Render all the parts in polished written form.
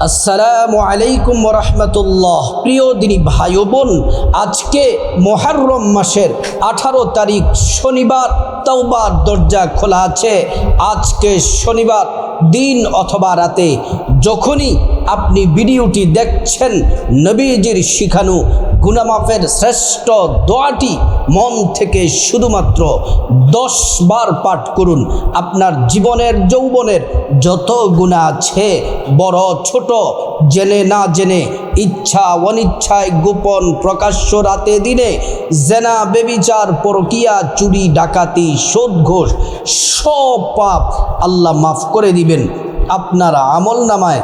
আসসালামু আলাইকুম ওয়া রাহমাতুল্লাহ। প্রিয় দিনী ভাই ও বোন, আজকে মুহররম মাসের 18 তারিখ শনিবার। তওবার দরজা খোলা আছে। আজকে শনিবার দিন অথবা রাতে যখনই আপনি ভিডিওটি দেখছেন, নবীজির শিখানো গুনাহ মাফের শ্রেষ্ঠ দোয়াটি মন থেকে শুধুমাত্র 10 বার পাঠ করুন। আপনার জীবনের যৌবনের যত গুনাহ আছে, বড় ছোট, জেনে না জেনে, ইচ্ছা অনিচ্ছায়, গোপন প্রকাশ্য, রাতে দিনে, জেনা বেবিচার পরকিয়া চুরি ডাকাতি সুদ ঘুষ সব পাপ আল্লাহ মাফ করে দিবেন। আপনার আমল নামায়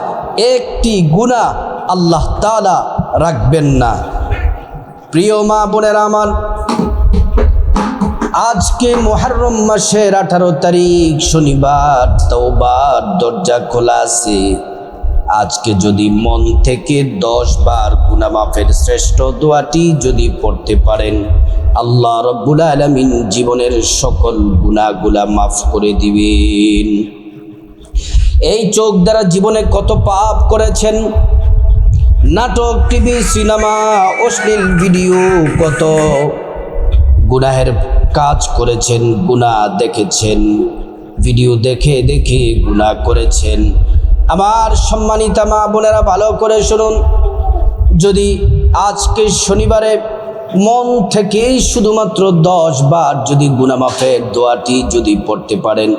একটি গুনাহ আল্লাহ তাআলা রাখবেন না। প্রিয় মা বোনের আমার, আজকে মুহররম মাসের 18 তারিখ শনিবার। তওবার দরজা খোলা আছে। আজকে যদি মন থেকে 10 বার গুনাহ মাফের শ্রেষ্ঠ দোয়াটি যদি পড়তে পারেন, আল্লাহ রাব্বুল আলামিন জীবনের সকল গুনাহগুলা মাফ করে দিবেন। এই চোখ দ্বারা জীবনে কত পাপ করেছেন, নাটক, টিভি, সিনেমা, অশ্লীল ভিডিও, কত গুনাহের কাজ করেছেন, গুনাহ দেখেছেন, ভিডিও দেখে দেখে গুনাহ করেছেন। আমার সম্মানিতা মা বোনেরা, ভালো করে শুনুন। যদি আজকে শনিবারে মন থেকেই শুধুমাত্র 10 বার যদি গুনাহ মাফের দোয়াটি যদি পড়তে পারেন,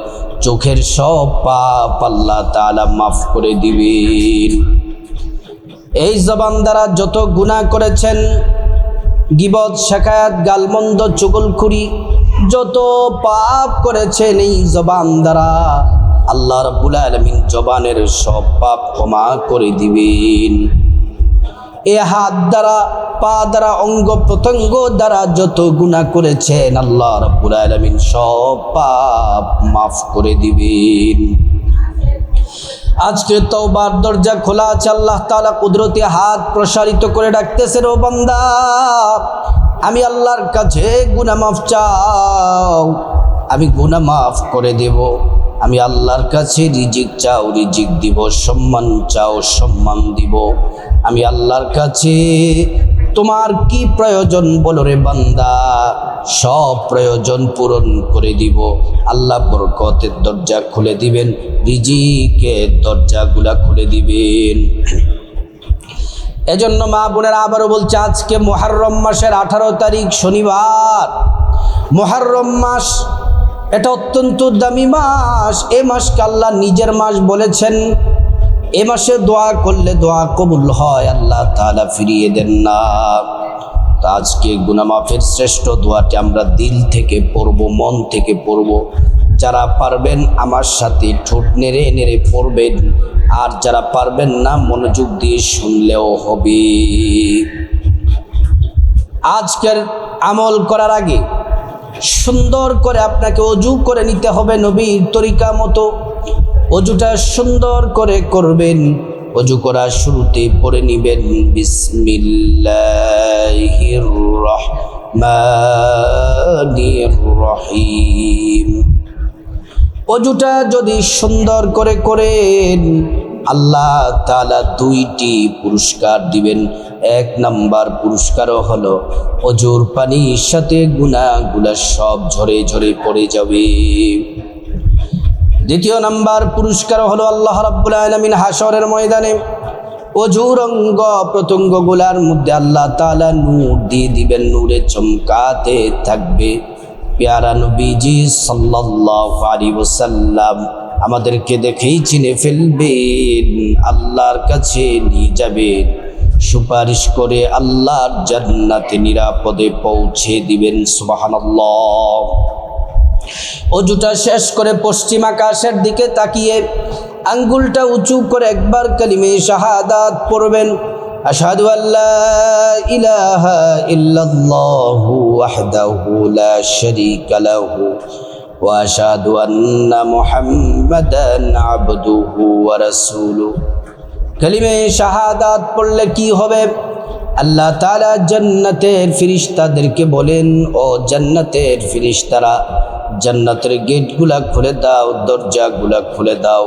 চোখের সব পাপ আল্লাহ তাআলা মাফ করে দিবেন। এই জবান দ্বারা যত গুনাহ করেছেন, গীবত, শাকায়াত, গালমন্দ, চুগলখুরি, যত পাপ করেছেন, এই জবান দ্বারা আল্লাহ রাব্বুল আলামিন জবানের সব পাপ ক্ষমা করে দিবেন। এ হাত দ্বারা, পা দ্বারা, অঙ্গ প্রত্যঙ্গ দ্বারা যত গুনাহ করেছেন, আল্লাহ রাব্বুল আলামিন সব পাপ মাফ করে দিবেন। আজকে তওবার দরজা খোলা আছে। আল্লাহ তাআলা কুদরতি হাত প্রসারিত করে ডাকতেছেন, ও বান্দা, আমি আল্লাহর কাছে গুনাহ মাফ চাও, আমি গুনাহ মাফ করে দেব। আমি আল্লাহর কাছে রিজিক চাও, রিজিক দিব। সম্মান চাও, সম্মান দিব। আমি আল্লাহর কাছে তোমার কি প্রয়োজন বলো রে বান্দা, সব প্রয়োজন পূরণ করে দিব। আল্লাহ বরকতের দরজা খুলে দিবেন, রিজিকের দরজাগুলা খুলে দিবেন। এজন্য মা বোনেরা, আবারও বলছে, আজকে মুহররম মাসের 18 তারিখ শনিবার। মুহররম মাস এটা অত্যন্ত দামি মাস। এ মাসকে আল্লাহ নিজের মাস বলেছেন। এ মাসে দোয়া করলে দোয়া কবুল হয়, আল্লাহ তাআলা ফিরিয়ে দেন না। তো আজকে গুনাহ মাফের শ্রেষ্ঠ দোয়াটি আমরা দিল থেকে পড়ব, মন থেকে পড়ব। যারা পারবেন আমার সাথে ঠোঁট নেড়ে নেড়ে পড়বেন, আর যারা পারবেন না মনোযোগ দিয়ে শুনলেও হবে। আজকের আমল করার আগে সুন্দর করে আপনাকে ওযু করে নিতে হবে নবীর তরিকা মতো। ওযুটা সুন্দর করে করবেন। ওযু করার শুরুতে পড়ে নিবেন বিসমিল্লাহির রহমানির রহিম। ওযুটা যদি সুন্দর করে করেন, আল্লাহ তাআলা 2টি পুরস্কার দিবেন। 1 নাম্বার পুরস্কারও হলো ওযুর পানির সাথে গুনাহগুলা সব ঝরে ঝরে পড়ে যাবে। 2য় নাম্বার পুরস্কার হলো আল্লাহ রাব্বুল আলামিন হাশরের ময়দানে ওযুর অঙ্গ প্রত্যঙ্গগুলার মধ্যে আল্লাহ তাআলা নূর দিয়ে দিবেন, নূরে চমকাতে থাকবে। প্যারা নবীজি সাল্লাল্লাহু আলাইহি ওয়াসাল্লাম আমাদেরকে দেখেই চিনে ফেলবেন, আল্লাহর কাছে নিয়ে যাবেন, সুপারিশ করে আল্লাহর জান্নাতে নিরাপদে পৌঁছে দিবেন। সুবহানাল্লাহ। ওযুটা শেষ করে পশ্চিম আকাশের দিকে তাকিয়ে আঙ্গুলটা উঁচু করে একবার কালিমে শাহাদাত পড়বেন। আশহাদু আল্লা ইলাহা ইল্লাল্লাহু ওয়াহদাহু লা শারীকা লাহু ওয়া আশহাদু আন্না মুহাম্মাদান আবদুহু ওয়া রাসূলুহু। কালিমে শাহাদাত পড়লে কি হবে? আল্লাহ তাআলা জান্নাতের ফেরেশতাদেরকে বলেন, ও জান্নাতের ফেরেশতারা, জান্নাতের গেটগুলা খুলে দাও, দরজাগুলা খুলে দাও।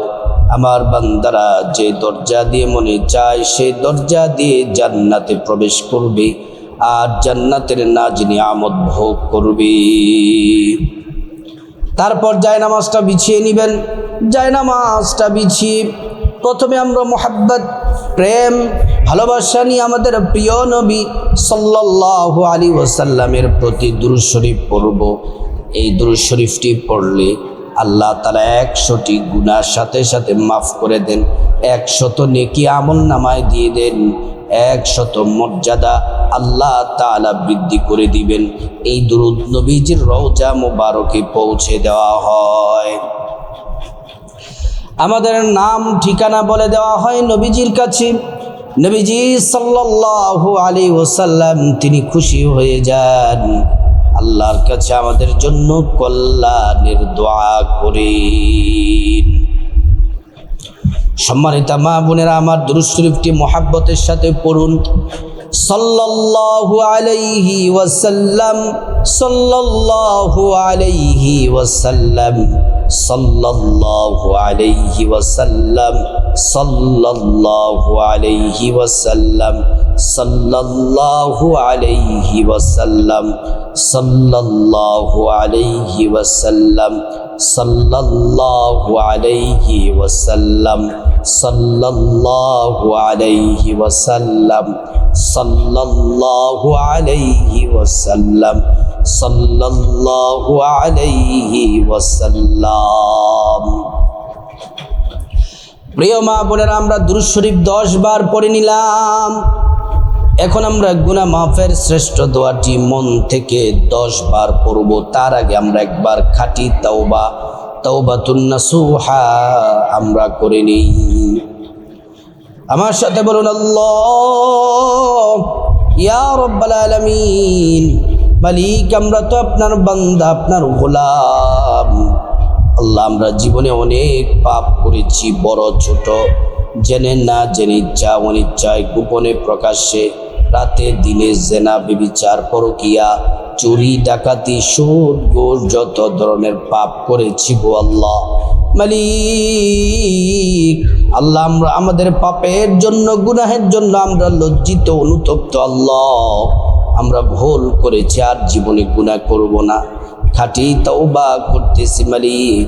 আমার বান্দারা যে দরজা দিয়ে মনে চায় সেই দরজা দিয়ে জান্নাতে প্রবেশ করবে আর জান্নাতের নাজ নিয়ামত ভোগ করবে। তারপর জায়নামাজটা বিছিয়ে নেবেন। জায়নামাজটা বিছিয়ে প্রথমে আমরা মোহাব্বত, প্রেম, ভালোবাসা নিয়ে আমাদের প্রিয় নবী সাল্লাল্লাহু আলাইহি ওয়াসাল্লামের প্রতি দুরূদ শরীফ পড়ব। এই দুরূদ শরীফটি পড়লে আল্লাহ তাআলা 100টি গুনাহ সাথে সাথে মাফ করে দেন, 100 নেকি আমল নামায় দিয়ে দেন, 100 মর্যাদা আল্লাহ তাআলা বৃদ্ধি করে দিবেন। এই দুরূদ নবীজির রওজা মোবারকে পৌঁছে দেওয়া হয়। আমাদের নাম ঠিকানা বলে দেওয়া হয় নবীজির কাছে। নবীজি সাল্লাল্লাহু আলাইহি ওয়াসাল্লাম তিনি খুশি হয়ে যান, আল্লাহর কাছে আমাদের জন্য কল্যাণের দোয়া করেন। সম্মানিত মা বোনেরা, আমার দুরূদ শরীফটি মোহাব্বতের সাথে পড়ুন। সাল্লাল্লাহু আলাইহি ওয়াসাল্লাম, সাল্লাল্লাহু আলাইহি ওয়াসাল্লাম, সাল্লাল্লাহু আলাইহি ওয়াসাল্লাম, সাল্লাল্লাহু আলাইহি ওয়াসাল্লাম, সাল্লাল্লাহু আলাইহি ওয়াসাল্লাম, সাল্লাল্লাহু আলাইহি ওয়াসাল্লাম, সাল্লাল্লাহু আলাইহি ওয়াসাল্লাম, সাল্লাল্লাহু আলাইহি ওয়াসাল্লাম, সাল্লাল্লাহু আলাইহি ওয়াসাল্লাম, সাল্লাল্লাহু আলাইহি ওয়াসাল্লাম। প্রিয় মা বোনেরা, আমরা দুরূদ শরীফ 10 বার পড়ে নিলাম। এখন আমরা গুনাহ মাফের শ্রেষ্ঠ দোয়াটি মন থেকে 10 বার পড়ব। তার আগে আমরা একবার খাঁটি তাওবা, তাওবাতুন নাসুহা আমরা করে নিই। আমার সাথে বলুন, আল্লাহ ইয়া রাব্বাল আলামিন, মালিক আমরা তো আপনার বান্দা, আপনার গোলাম। আল্লাহ, আমরা জীবনে অনেক পাপ করেছি, বড় ছোট, জেনে না জেনে, ইচ্ছা অনিচ্ছায়, গোপনে প্রকাশ্যে, রাতে দিনে, জেনা, ব্যভিচার, পরকিয়া, চুরি, ডাকাতি, সুদ, ঘুষ, যত ধরনের পাপ করেছি গো আল্লাহ। মালিক আল্লাহ, আমরা আমাদের পাপের জন্য, গুনাহের জন্য আমরা লজ্জিত, অনুতপ্ত। আল্লাহ, আমরা ভুল করেছি, আর জীবনে গুনাহ করব না, খাঁটি তাওবা করতেছি। মালিক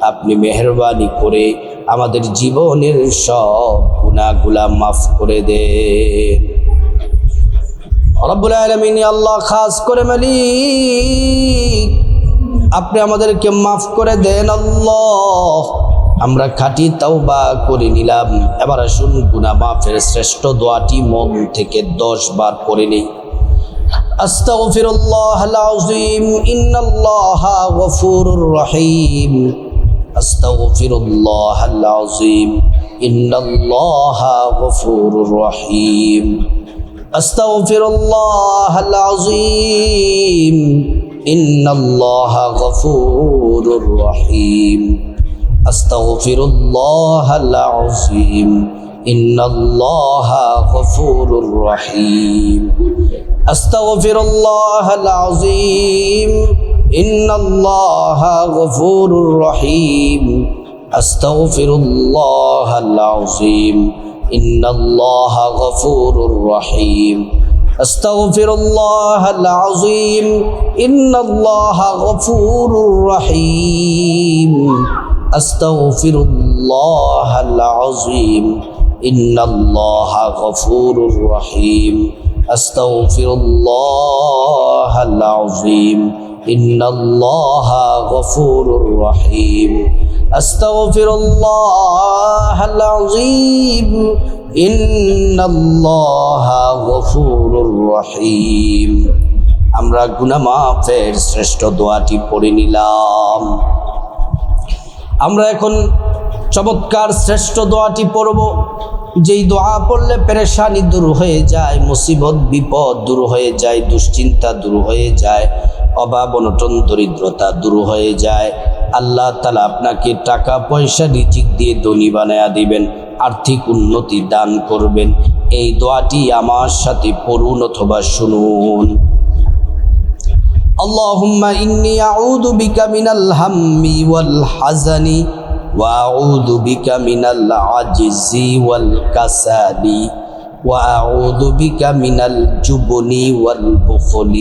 আপনি মেহেরবানি করে আমাদের জীবনের সব গুনাহগুলা মাফ করে দেন। রব্বুল আলামিন আল্লাহ, খাস করে মালিক আপনি আমাদেরকে মাফ করে দেন। আল্লাহ, আমরা খাঁটি তাওবা করে নিলাম। এবার আসুন গুনাহ মাফের শ্রেষ্ঠ দোয়াটি মন থেকে 10 বার পড়ে নেই। আস্তাগফিরুল্লাহাল আযীম, ইন্নাল্লাহা গফুরুর রহিম। আস্তাগফিরুল্লাহাল আযীম, ইন্নাল্লাহা গফুরুর রহিম। আস্তাগফিরুল্লাহাল আযীম, ইন্নাল্লাহা গফুরুর রহিম। আস্তাগফিরুল্লাহাল আযীম, ইন্নাল্লাহা গফুরুর রহিম। আস্তাগফিরুল্লাহাল আযীম, ইন্নাল্লাহা গফুরুর রহিম। আস্তাগফিরুল্লাহাল আযীম, ইন্নাল্লাহা গফুরুর রহিম। আস্তাগফিরুল্লাহাল আযীম, ইন্নাল্লাহা গফুরুর রহিম। আস্তাগফিরুল্লাহাল আযীম, ইন্নাল্লাহা গফুরুর রহিম। আস্তাগফিরুল্লাহাল আযীম, ইন্নাল্লাহা গফুরুর রহিম। আস্তাগফিরুল্লাহাল আযীম, ইন্নাল্লাহা গফুরুর রহিম। আমরা গুনাহ মাফের শ্রেষ্ঠ দোয়াটি পড়ে নিলাম। আমরা এখন চমৎকার শ্রেষ্ঠ দোয়াটি পড়ব, যেই দোয়া পড়লে পেরেশানি দূর হয়ে যায়, মুসিবত বিপদ দূর হয়ে যায়, দুশ্চিন্তা দূর হয়ে যায়, অভাব অনটন দরিদ্রতা দূর হয়ে যায়। আল্লাহ তাআলা আপনাকে টাকা পয়সা রিজিক দিয়ে ধনী বানায়া দিবেন, আর্থিক উন্নতি দান করবেন। এই দোয়াটি আমার সাথে পড়ুন অথবা শুনুন। আল্লাহুম্মা ইন্নী আউযু বিকা মিনাল হাম্মি ওয়াল হাযানি وأعوذ بك من العجز والكسل وأعوذ بك من الجبن والبخل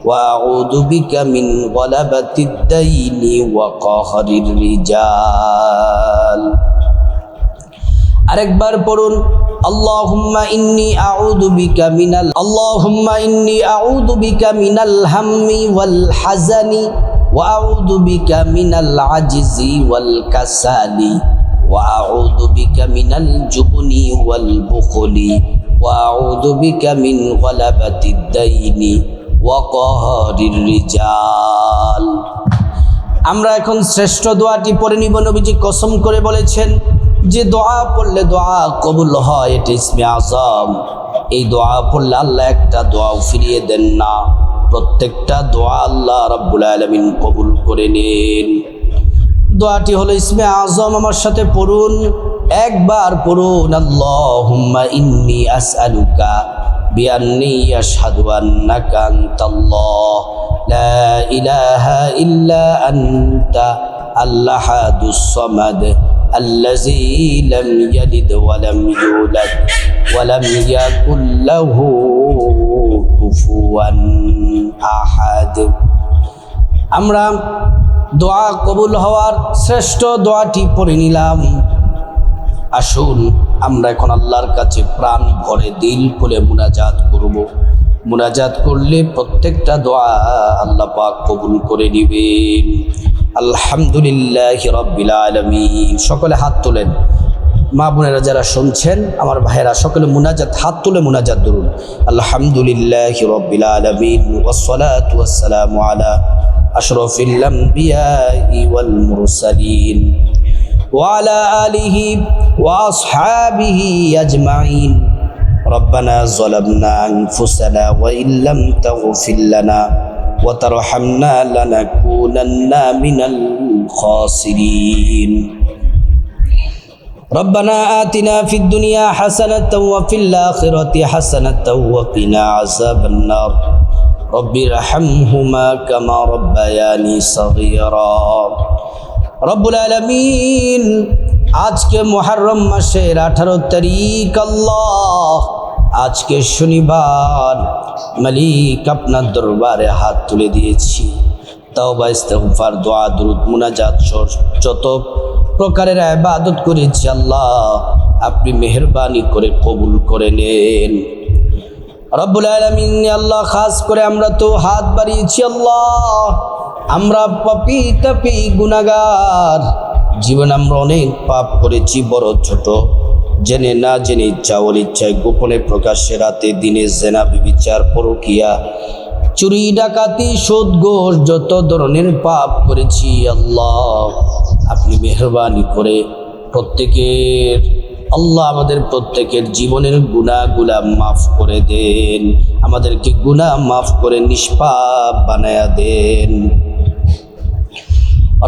وأعوذ بك من غلبة الدين وقهر الرجال আরেকবার পড়ুন আল্লাহুম্মা ইন্নী আউযু বিকা মিনাল হাম্মি ওয়াল হাযানি ওয়া আউযু বিকা মিনাল আজজি ওয়াল কাসালি ওয়া আউযু বিকা মিনাল জুবনি ওয়াল বুখলি ওয়া আউযু বিকা মিন গলাবাতিদ দাইনি ওয়া কাহরির রিজাল। আমরা এখন শ্রেষ্ঠ দোয়াটি পড়ে নিব। নবীজি কসম করে বলেছেন যে দোয়া পড়লে দোয়া কবুল হয়, এটা ইসমে আযম। এই দোয়া পড়লে আল্লাহ একটা দোয়াও ফিরিয়ে দেন না, প্রত্যেকটা দোয়া আল্লাহ রাব্বুল আলামিন কবুল করে নেন। দোয়াটি হলো ইসমে আযম। আমার সাথে পড়ুন, একবার পড়ুন আল্লাহুম্মা ইন্নী আসআলুকা বিআন্নী আশহাদু আন্নাকা আনতাল্লাহ লা ইলাহা ইল্লা আনতা আল-আহাদুস সামাদ الذي لم يلد ولم يولد ولم يكن له كفوا أحد। আমরা দোয়া কবুল হওয়ার শ্রেষ্ঠ দোয়াটি পড়ে নিলাম। আসুন আমরা এখন আল্লাহর কাছে প্রাণ ভরে দিল খুলে মুনাজাত করব। মুনাজাত করলে প্রত্যেকটা দোয়া আল্লাহ পাক কবুল করে নেবেন। আলহামদুলিল্লাহি রাব্বিল আলামিন। সকলে হাত তোলেন, মা বোনেরা যারা শুনছেন, আমার ভাইয়েরা সকলে মুনাজাত, হাত তুলে মুনাজাত ধরুন। আলহামদুলিল্লাহি রাব্বিল আলামিন ওয়াসসালাতু ওয়াসসালামু আলা আশরাফিল আমবিয়াই ওয়াল মুরসালিন ওয়া আলা আলিহি ওয়া আসহাবিহি আজমাইন। রব্বানা যালামনা আনফুসানা ওয়া ইল্লাম তাগফির লানা وترحمنا لنكونن من الخاسرين ربنا آتنا في الدنيا حسنة وفي الآخرة حسنة وقنا عذاب النار رب ارحمهما كما ربياني صغيرا رب العالمين আজকে মুহররম মাসের 18 তারিখ, আল্লাহ আজকে শনিবার, মালিক আপনার দরবারে হাত তুলে দিয়েছি। তাওবা ইস্তিগফার দোয়া দুরূদ মুনাজাত যত প্রকারের ইবাদত করেছি আল্লাহ আপনি মেহেরবানি করে কবুল করে নেন রব্বুল আলামিন। আল্লাহ খাস করে আমরা তো হাত বাড়িয়েছি আল্লাহ, আমরা পাপী তাপী গুনাহগার, জীবন আমরা অনেক পাপ করেছি, বড় ছোট, জেনে না জেনে, ইচ্ছা অনিচ্ছায়, গোপনে প্রকাশ্যে, রাতে দিনে, জেনা ব্যভিচার পরকিয়া, চুরি ডাকাতি, সুদ ঘুষ, যত ধরনের পাপ করেছি আল্লাহ আপনি মেহেরবানি করে প্রত্যেকের আল্লাহ আমাদের প্রত্যেকের জীবনের গুনাহগুলা মাফ করে দেন, আমাদেরকে গুনাহ মাফ করে নিষ্পাপ বানায়া দেন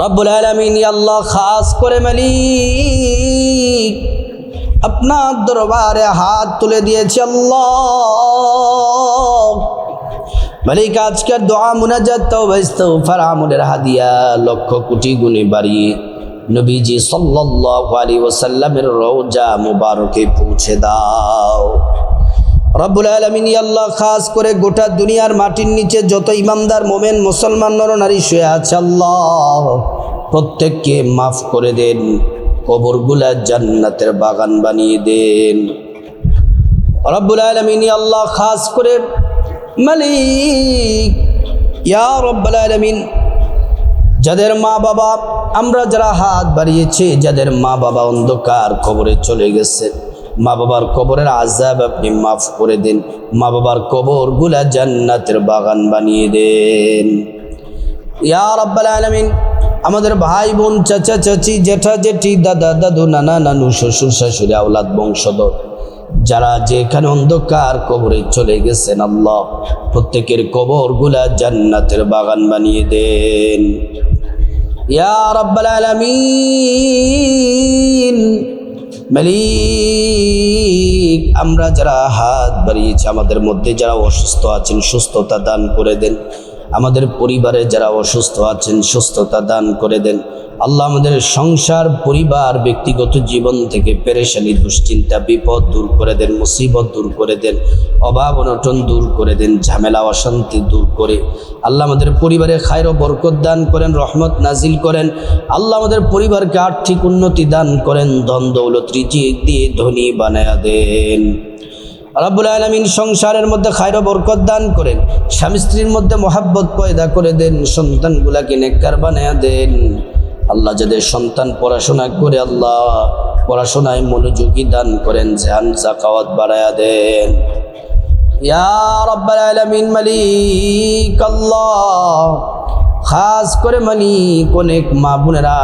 রব্বুল আলামিন। আল্লাহ খাস করে মালিক আপনার দরবারে হাত তুলে দিয়েছে আল্লাহ মালিক। আজকের দোয়া মুনাজাত তাওবা ইস্তিগফার আমলের হাদিয়া লক্ষ কোটি গুণে বাড়িয়ে নবীজি সাল্লাল্লাহু আলাইহি ওয়াসাল্লামের রওজা মুবারকে পৌঁছে দাও রব্বুল আলামিন। আল্লাহ খাস করে গোটা দুনিয়ার মাটির নিচে যত ইমানদার মোমেন মুসলমান নরনারী শুয়ে আছে আল্লাহ প্রত্যেককে মাফ করে দেন, কবরগুলা জান্নাতের বাগান বানিয়ে দেন রব্বুল আলামিন। আল্লাহ খাস করে মালিক ইয়া রব্বুল আলামিন যাদের মা বাবা, আমরা যারা হাত বাড়িয়েছি, যাদের মা বাবা অন্ধকার কবরে চলে গেছে, মা বাবার কবরের আযাব আপনি মাফ করে দেন, মা বাবার কবরগুলা জান্নাতের বাগান বানিয়ে দেন ইয়া রাব্বাল আলামিন। আমাদের ভাই বোন, চাচা চাচি, জেঠা জেঠি, দাদা দাদু, নানা নানু, শ্বশুর শাশুড়ি, আওলাদ বংশধর যারা যেখানে অন্ধকার কবরে চলে গেছেন আল্লাহ প্রত্যেকের কবরগুলা জান্নাতের বাগান বানিয়ে দেন ইয়া রাব্বাল আলামিন। মালিক আমরা যারা হাত বাড়িয়েছি, আমাদের মধ্যে যারা অসুস্থ আছেন সুস্থতা দান করে দেন, আমাদের পরিবারে যারা অসুস্থ আছেন সুস্থতা দান করে দেন। আল্লাহ আমাদের সংসার, পরিবার, ব্যক্তিগত জীবন থেকে পেরেশানি, দুশ্চিন্তা, বিপদ দূর করে দেন, মুসিবত দূর করে দেন, অভাব অনটন দূর করে দেন, ঝামেলা অশান্তি দূর করে আল্লাহ আমাদের পরিবারে খায়র ও বরকত দান করেন, রহমত নাজিল করেন। আল্লাহ আমাদের পরিবারকে আর্থিক উন্নতি দান করেন, ধন দৌলত রিজিক দিয়ে ধনী বানায়া দেন। রব্বুল আলামিন সংসারের মধ্যে খায়র ও বরকত দান করেন, স্বামী স্ত্রীর মধ্যে মহাব্বত পয়দা করে দেন, সন্তানগুলাকে নেককার বানায়া দেন। আল্লাহ যাদের সন্তান পড়াশোনা করে আল্লাহ পড়াশোনায় মনোযোগী দান করেন, জান যাকাওয়াত বাড়ায়া দেন। ইয়া রাব্বাল আলামিন মালিক আল্লাহ, খাস করে মালিক অনেক মা বোনেরা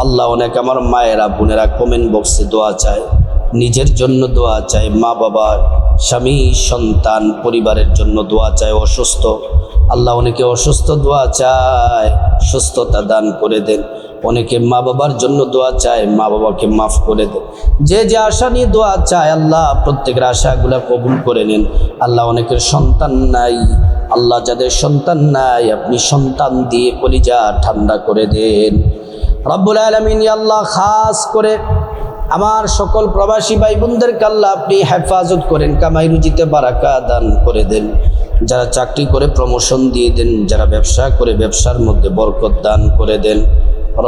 আল্লাহ, অনেক আমার মায়েরা বোনেরা কমেন্ট বক্সে দোয়া চায়, নিজের জন্য দোয়া চায়, মা বাবা, স্বামী, সন্তান, পরিবারের জন্য দোয়া চায়। অসুস্থ আল্লাহ অনেকে অসুস্থ দোয়া চায়, সুস্থতা দান করে দেন। অনেকে মা বাবার জন্য দোয়া চায়, মা বাবাকে মাফ করে দেন। যে যে আশা নিয়ে দোয়া চায় আল্লাহ প্রত্যেকের আশাগুলা কবুল করে নেন। আল্লাহ অনেকের সন্তান নাই, আল্লাহ যাদের সন্তান নাই আপনি সন্তান দিয়ে কলিজা ঠান্ডা করে দেন। রব্বুল আলামিন আল্লাহ খাস করে আমার সকল প্রবাসী ভাই বোনদেরকে আল্লাহ আপনি হেফাজত করেন, কামাই রুজিতে বারাকা দান করে দেন। যারা চাকরি করে প্রমোশন দিয়ে দেন, যারা ব্যবসা করে ব্যবসার মধ্যে বরকত দান করে দেন।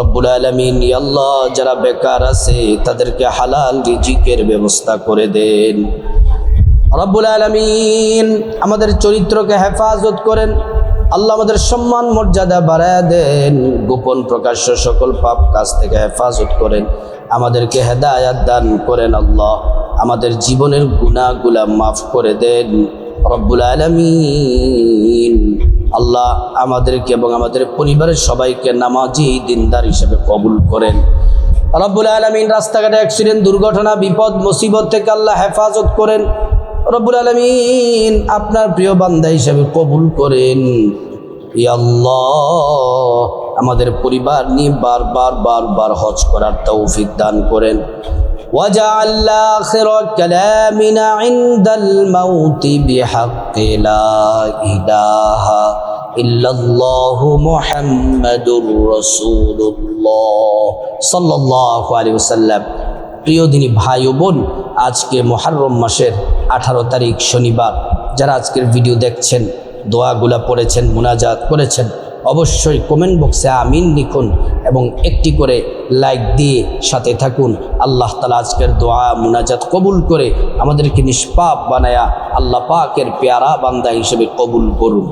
রব্বুল আলামিন আল্লাহ যারা বেকার আছে তাদেরকে হালাল রিজিকের ব্যবস্থা করে দেন। রব্বুল আলামিন আমাদের চরিত্রকে হেফাজত করেন, আল্লাহ আমাদের সম্মান মর্যাদা বাড়ায় দেন, গোপন প্রকাশ্য সকল পাপ কাজ থেকে হেফাজত করেন, আমাদেরকে হেদায়াত দান করেন। আল্লাহ আমাদের জীবনের গুনাহগুলা মাফ করে দেন। রব্বুল আলামিন আল্লাহ আমাদেরকে এবং আমাদের পরিবারের সবাইকে নামাজি দিনদার হিসেবে কবুল করেন। রব্বুল আলামিন রাস্তাঘাটে অ্যাক্সিডেন্ট, দুর্ঘটনা, বিপদ, মুসিবত থেকে আল্লাহ হেফাজত করেন। রব্বুল আলামিন আপনার প্রিয় বান্দা হিসেবে কবুল করেন। ইয়া আল্লাহ আমাদের পরিবার নিয়ে বারবার হজ করার তৌফিক দান করেন। وَجَعَلْ آخِرَ كَلَامِنَا عِندَ الْمَوْتِ بِحَقِّ لَا إِلَهَ إِلَّا اللَّهُ مُحَمَّدٌ رَسُولُ اللَّهِ সাল্লাল্লাহু আলাইহি ওয়াসাল্লাম। প্রিয় দিনী ভাই ও বোন, আজকে মুহররম মাসের 18 তারিখ শনিবার, যারা আজকের ভিডিও দেখছেন, দোয়াগুলা পড়েছেন, মুনাজাত করেছেন, অবশ্যই কমেন্ট বক্সে আমিন লিখুন এবং একটি করে লাইক দিয়ে সাথে থাকুন। আল্লাহ তাআলা আজকের দোয়া মুনাজাত কবুল করে আমাদেরকে নিষ্পাপ বানায়া আল্লাহ পাকের পেয়ারা বান্দা হিসেবে কবুল করুন।